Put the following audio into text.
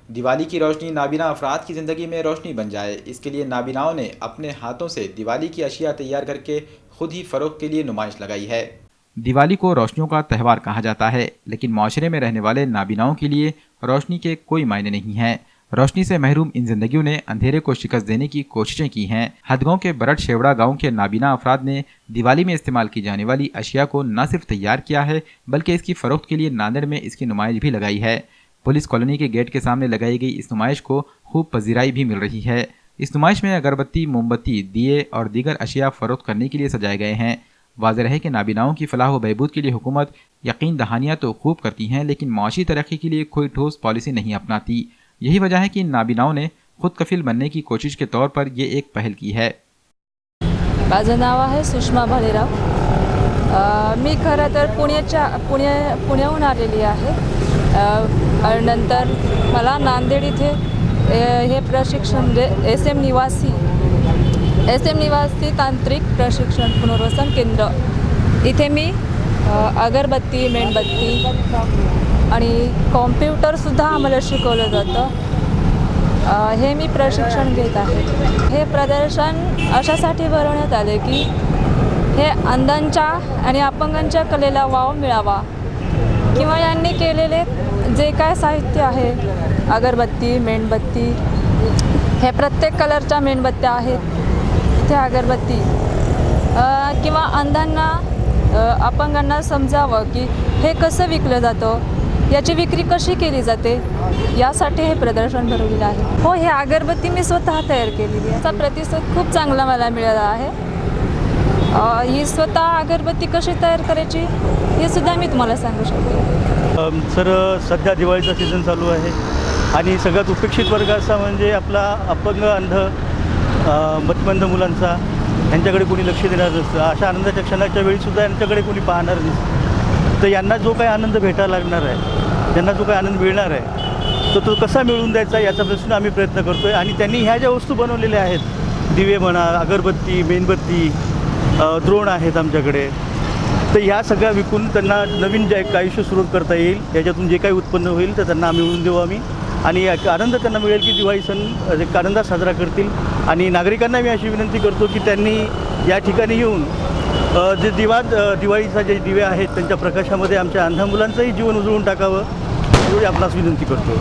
दिवाली की रोशनी नाबीना अफराद की ज़िंदगी में रोशनी बन जाए, इसके लिए नाबीनाओं ने अपने हाथों से दिवाली की अशिया तैयार करके खुद ही फ़रोख्त के लिए नुमाइश लगाई है। दिवाली को रोशनियों का त्यौहार कहा जाता है, लेकिन माशरे में रहने वाले नाबीनाओं के लिए रोशनी के कोई मायने नहीं है। रोशनी से महरूम इन जिंदगियों ने अंधेरे को शिकस्त देने की कोशिशें की हैं। हदगांव के बरट शेवड़ा गांव के नाबीना अफराद ने दिवाली में इस्तेमाल की जाने वाली अशिया को न सिर्फ तैयार किया है, बल्कि इसकी फरोख्त के लिए नांदेड़ में इसकी नुमाइश भी लगाई है। पुलिस कॉलोनी के गेट के सामने लगाई गई इस नुमाइश को खूब पजीराई भी मिल रही है। इस नुमाइश में अगरबत्ती, मोमबत्ती, दिए और दीगर अशिया फरोख्त करने के लिए सजाए गए हैं। वाज़ेह रहे कि नाबीनाओं की फलाह व बहबूद के लिए हुकूमत यकीन दहानियाँ तो खूब करती हैं, लेकिन माशी तरक्की के लिए कोई ठोस पॉलिसी नहीं अपनाती। यही वजह है कि नाबीनाओं ने खुद कफील बनने की कोशिश के तौर पर ये एक पहल की है। माझं नाव आहे सुषमा भालेराव। मी खरं तर पुण्याहून आलेली आहे। नंतर मला नांदेड इथे हे प्रशिक्षण एस एम निवासी तांत्रिक प्रशिक्षण पुनर्वसन केंद्र इथे मी अगरबत्ती, मेणबत्ती आणि कॉम्प्युटरसुद्धा आम्हाला शिकवलं जातं। हे मी प्रशिक्षण घेत आहे। हे प्रदर्शन अशासाठी भरवण्यात आले की हे अंधांच्या आणि अपंगांच्या कलेला वाव मिळावा, किंवा यांनी केलेले जे काय साहित्य आहे, अगरबत्ती, मेणबत्ती, हे प्रत्येक कलरच्या मेणबत्त्या आहेत, इथे अगरबत्ती, किंवा अंधांना अपंगांना समजावं की हे कसं विकलं जातं, याची विक्री कशी केली जाते, यासाठी हे प्रदर्शन भरवलेलं आहे। हो, हे अगरबत्ती मी स्वतः तयार केलेली आहे। याचा प्रतिसाद खूप चांगला मला मिळाला आहे। ही स्वतः अगरबत्ती कशी तयार करायची हे सुद्धा मी तुम्हाला सांगू शकते। सर, सध्या दिवाळीचा सीझन चालू आहे आणि सगळ्यात उपेक्षित वर्ग असा म्हणजे आपला अपंग, अंध, मतिमंद मुलांचा, यांच्याकडे कोणी लक्ष देणार नसतं। अशा आनंदाच्या क्षणाच्या वेळीसुद्धा यांच्याकडे कोणी पाहणार नसतं। तर यांना जो काही आनंद भेटायला लागणार आहे, त्यांना जो काही आनंद मिळणार आहे, तर तो कसा मिळवून द्यायचा याचा प्रश्न आम्ही प्रयत्न करतो आहे। आणि त्यांनी ह्या ज्या वस्तू बनवलेल्या आहेत, दिवे म्हणा, अगरबत्ती, मेणबत्ती, द्रोण आहेत आमच्याकडे, तर ह्या सगळ्या विकून त्यांना नवीन जे एक आयुष्य सुरू करता येईल, याच्यातून जे काही उत्पन्न होईल तर त्यांना मिळवून देऊ आम्ही, आणि एक आनंद त्यांना मिळेल की दिवाळी सण एक आनंदात साजरा करतील। आणि नागरिकांना मी अशी विनंती करतो की त्यांनी या ठिकाणी येऊन जे दिवाळीचा जे दिवे आहेत त्यांच्या प्रकाशामध्ये आमच्या अंध मुलांचंही जीवन उजळून टाकावं, एवढी आपणास विनंती करतो।